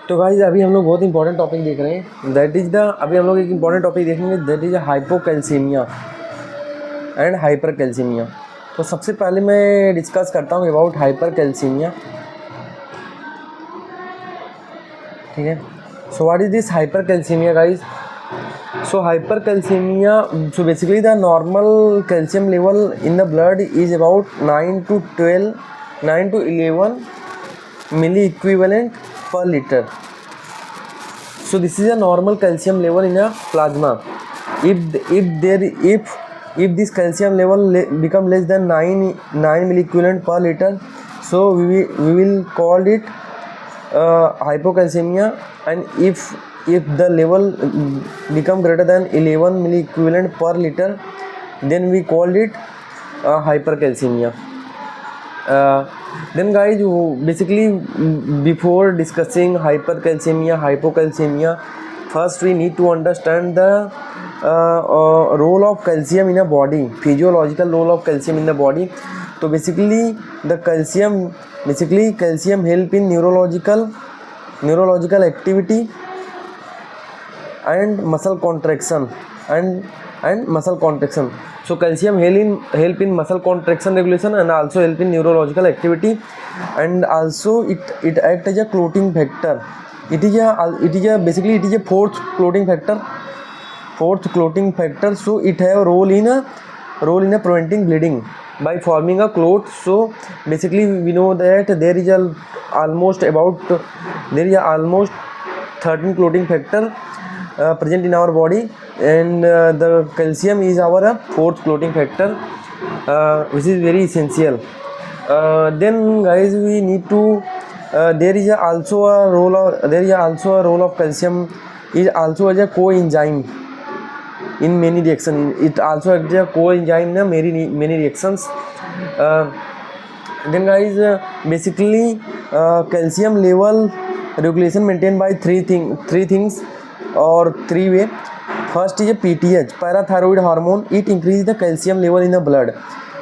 तो गाइस अभी हम लोग बहुत इंपॉर्टेंट टॉपिक देख रहे हैं, दैट इज़ द अभी हम लोग एक इंपॉर्टेंट टॉपिक देखेंगे, that is hypocalcaemia and hypercalcaemia. तो सबसे पहले मैं डिस्कस करता हूँ अबाउट हाइपरकैल्सीमिया। ठीक है, so what is this hypercalcaemia guys? So hypercalcemia, so basically the normal calcium level in the blood is about 9 to 11 milli equivalent per liter. So this is a normal calcium level in a plasma. If this calcium level become less than 9 milli equivalent per liter, so we will call it hypocalcemia. And if the level become greater than 11 milli equivalent per liter, then we called it hypercalcemia. Then guys, basically before discussing hypercalcemia, hypocalcemia, first we need to understand the role of calcium in a body, physiological role of calcium in the body. So basically calcium help in neurological activity and muscle contraction and muscle contraction. So calcium help in muscle contraction regulation and also help in neurological activity, and also it act as a clotting factor. It is a fourth clotting factor. So it have a role in a preventing bleeding by forming a clot. So basically we know that there is almost 13 clotting factor present in our body, and the calcium is our fourth clotting factor, which is very essential. Then guys, we need to there is also a role of calcium is also as a coenzyme in many reactions. It also acts as a coenzyme in many reactions. Then guys, basically calcium level regulation maintained by three things or three way. First is a PTH, parathyroid hormone. It increases the calcium level in the blood.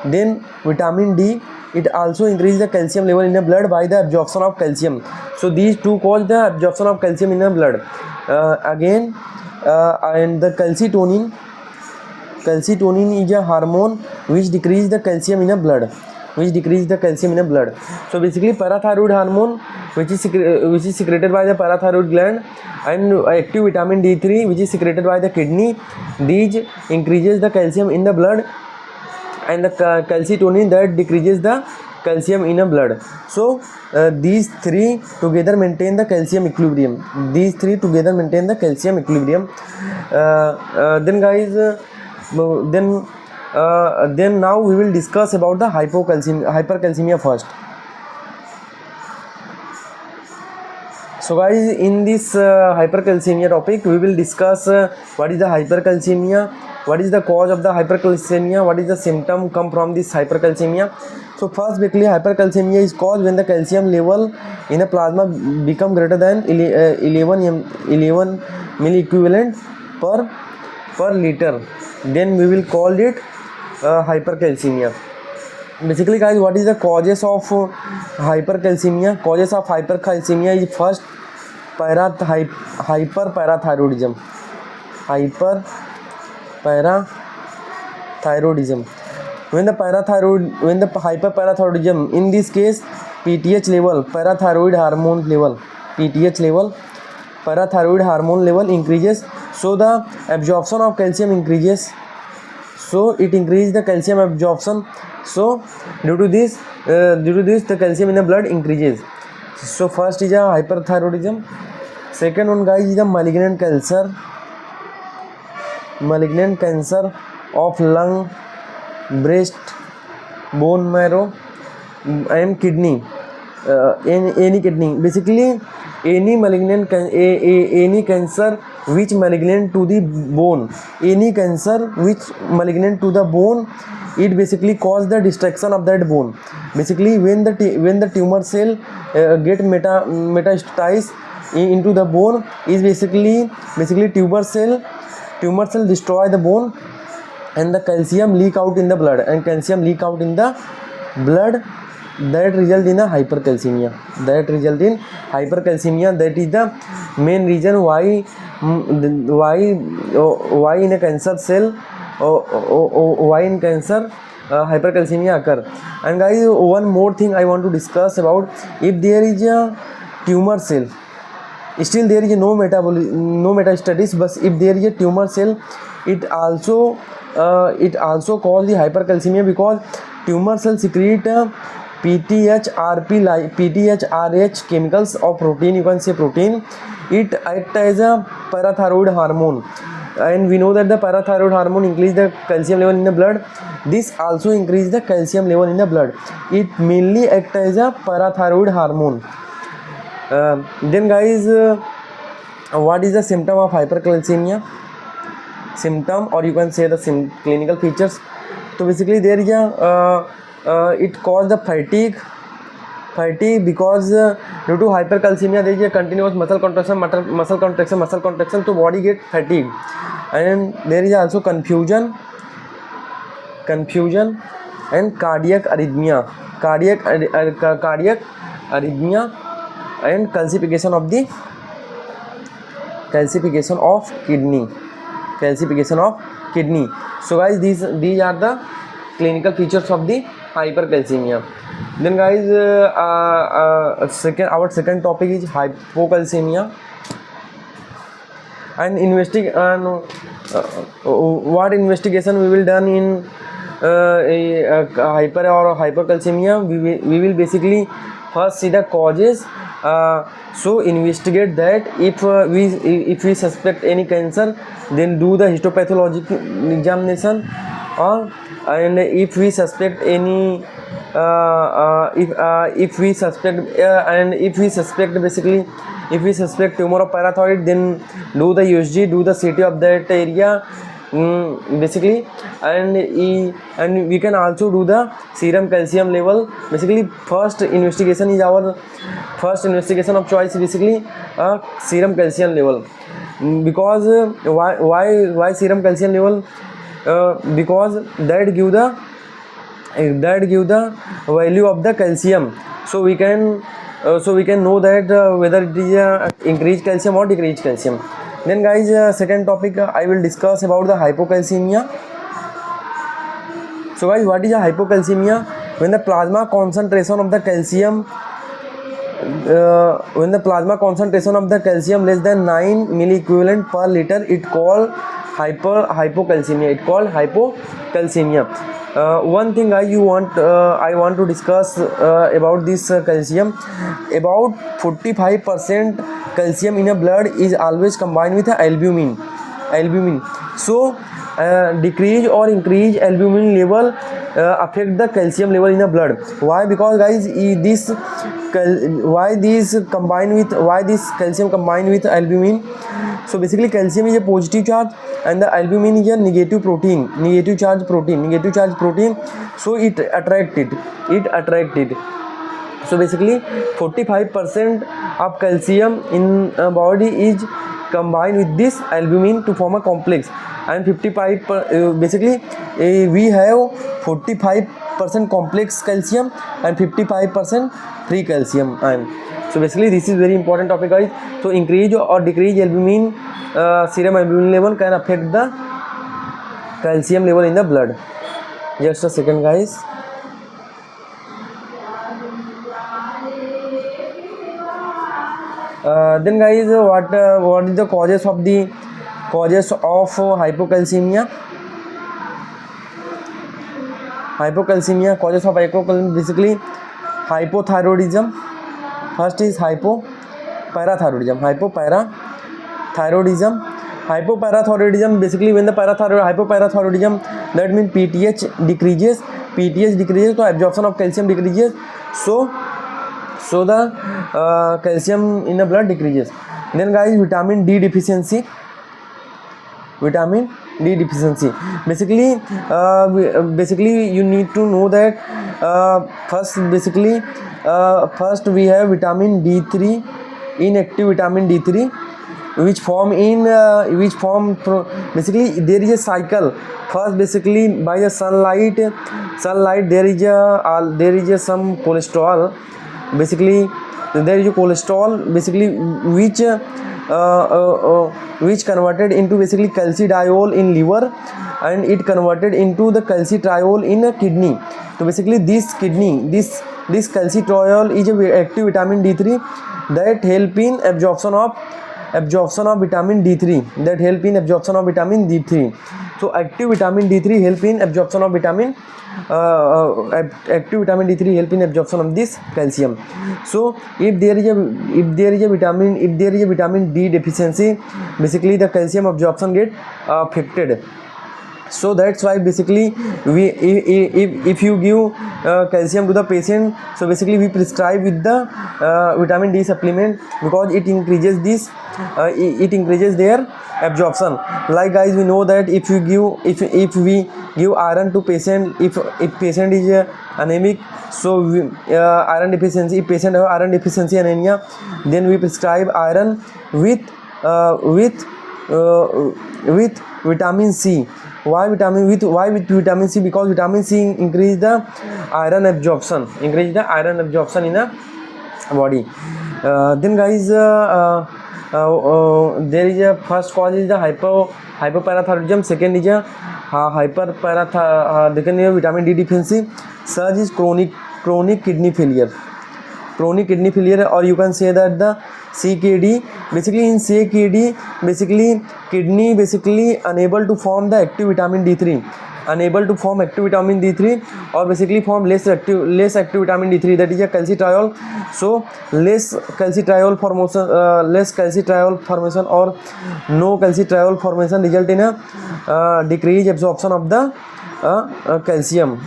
Then vitamin D, it also increases the calcium level in the blood by the absorption of calcium. So these two cause the absorption of calcium in the blood. And the calcitonin is a hormone which decreases the calcium in the blood. So basically parathyroid hormone, which is secreted by the parathyroid gland, and active vitamin D3, which is secreted by the kidney. These increases the calcium in the blood, and the calcitonin that decreases the calcium in the blood. So these three together maintain the calcium equilibrium. Then guys, then now we will discuss about the hypercalcemia first. So guys, in this hypercalcemia topic, we will discuss what is the hypercalcemia, what is the cause of the hypercalcemia, what is the symptom come from this hypercalcemia. So first, basically hypercalcemia is caused when the calcium level in a plasma become greater than 11 milli equivalent per liter. Then we will call it hypercalcemia. Basically guys, what is the causes of hypercalcemia? Causes of hypercalcemia is first hyperparathyroidism. When the hyperparathyroidism, in this case PTH level, parathyroid hormone level increases, so the absorption of calcium increases. So it increases the calcium absorption. So due to this the calcium in the blood increases. So first is a hyperthyroidism. Second one guys is the malignant cancer of lung, breast, bone marrow, and kidney. Any kidney. Basically any cancer which malignant to the bone, it basically cause the destruction of that bone. Basically when the tumor cell get metastasize into the bone, is basically tumor cell destroy the bone, and the calcium leak out in the blood, that result in a hypercalcemia. That result in hypercalcemia. That is the main reason why in a cancer cell, why in cancer hypercalcemia occur. And guys, one more thing I want to discuss about, if there is a tumor cell, still there is no meta studies, but if there is a tumor cell, it also cause the hypercalcemia, because tumor cell secrete PTHRH chemicals of protein, you can say protein. It acts as a parathyroid hormone, and we know that the parathyroid hormone increase the calcium level in the blood. This also increase the calcium level in the blood. It mainly acts as a parathyroid hormone. Then guys, what is the symptom of hypercalcemia? Symptom, or you can say the clinical features. So basically there is a it causes the fatigue, because due to hypercalcemia there is a continuous muscle contraction, so body get fatigued. And there is also confusion and cardiac arrhythmia and calcification of kidney. So guys, these are the clinical features of the hypercalcemia. Then guys, our second topic is hypocalcemia. And what investigation we will done in hyper or hypercalcemia? We will basically first see the causes. So investigate that. If we suspect any cancer, then do the histopathological examination. And if we suspect any if we suspect tumor of parathyroid, then do the USG, do the CT of that area, basically. And we can also do the serum calcium level. Basically first investigation of choice, basically serum calcium level. Because why serum calcium level? Because that give the value of the calcium, so we can know that whether it is increased calcium or decreased calcium. Then guys, second topic I will discuss about the hypocalcemia. So guys, what is a hypocalcemia? When the plasma concentration of the calcium less than 9 milliequivalent per liter, it called hypocalcemia. One thing I want to discuss about this calcium. About 45% calcium in a blood is always combined with albumin. So decrease or increase albumin level affect the calcium level in the blood. Why? Because guys, why this calcium combined with albumin? So basically calcium is a positive charge and the albumin is a negative charge protein, so it attracted. So basically 45% of calcium in body is combined with this albumin to form a complex, and 55 basically we have 45% complex calcium and 55% free calcium ion. So basically this is very important topic, guys. So increase or decrease albumin, serum albumin level can affect the calcium level in the blood. Just a second, guys. Then guys, what is the causes of hypocalcemia? Causes of hypocalcemia, basically hypothyroidism. First is hypoparathyroidism. Basically when the hypoparathyroidism, that means PTH decreases, so absorption of calcium decreases, so the calcium in the blood decreases. Then guys, vitamin D deficiency. Basically you need to know that first we have vitamin D3, inactive vitamin D3, basically there is a cycle. First basically by the sunlight there is some cholesterol. Basically there is a cholesterol basically which converted into basically calcidiol in liver, and it converted into the calcitriol in a kidney. So basically this calcitriol is a active vitamin D3 that help in absorption of vitamin D3, So active vitamin D3 help in absorption of this calcium. So if there is a vitamin D deficiency, basically the calcium absorption get affected. So that's why basically if you give calcium to the patient, so basically we prescribe with the vitamin D supplement, because it increases their absorption. Like guys, we know that if we give iron to patient, if patient is anemic, so iron deficiency, if patient have iron deficiency anemia, then we prescribe iron with vitamin C. Why with vitamin C? Because vitamin C increase the iron absorption in the body. Then guys, there is a first cause is the hypoparathyroidism, second is a vitamin D deficiency, third is chronic kidney failure, or you can say that the CKD. Basically in CKD, basically kidney unable to form the active vitamin D3, or basically form less active vitamin D3, that is a calcitriol. So less calcitriol formation or no calcitriol formation result in a decreased absorption of the calcium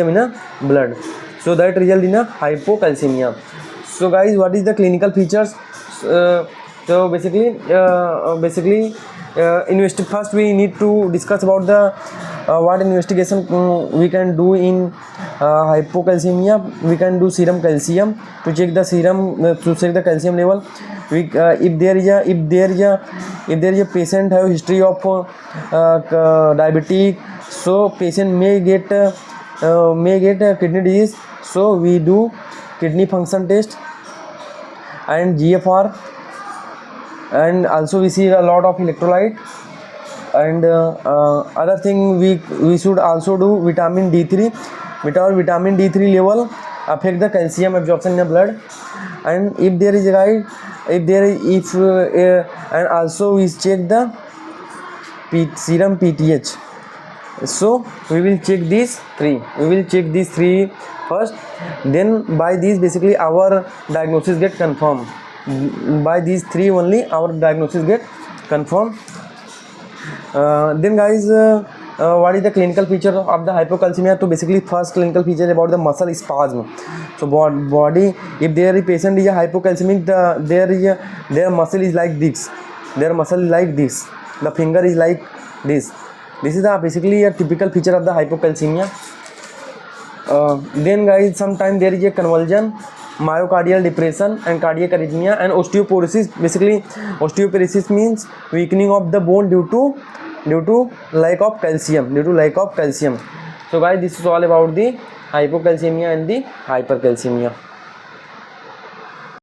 in a blood. So that result in a hypocalcemia. So guys, what is the clinical features? So basically first we need to discuss about the what investigation we can do in hypocalcemia. We can do serum calcium to check the calcium level. If there is a patient have history of diabetic, so patient may get kidney disease. So we do kidney function test and GFR, and also we see a lot of electrolyte, and other thing we should also do vitamin D3. Without vitamin D3 level affect the calcium absorption in the blood, and if there is and also we check the serum PTH. So we will check these three first, then by these basically our diagnosis get confirmed. By these three only our diagnosis get confirmed. Then guys, what is the clinical feature of the hypocalcemia? So basically first clinical feature about the muscle spasm. So body, if there is patient is a hypocalcemic, their muscle is like this, the finger is like this. This is basically a typical feature of the hypocalcemia. Then guys, sometimes there is a convulsion, myocardial depression and cardiac arrhythmia, and osteoporosis. Basically osteoporosis means weakening of the bone due to lack of calcium. So guys, this is all about the hypocalcemia and the hypercalcemia.